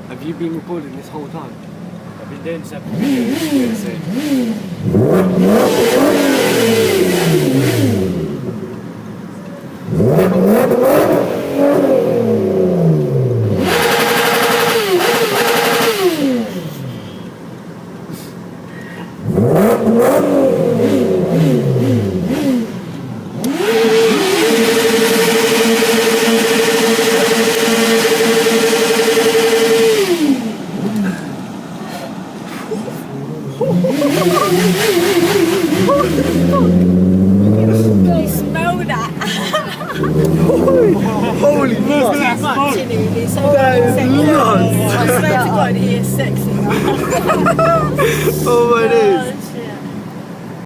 Have you been recording this whole time? I've been doing 7 videos. I smell that. Holy fuck! Absolutely so That is sexy. nuts. I swear to God, he is sexy. Oh my days!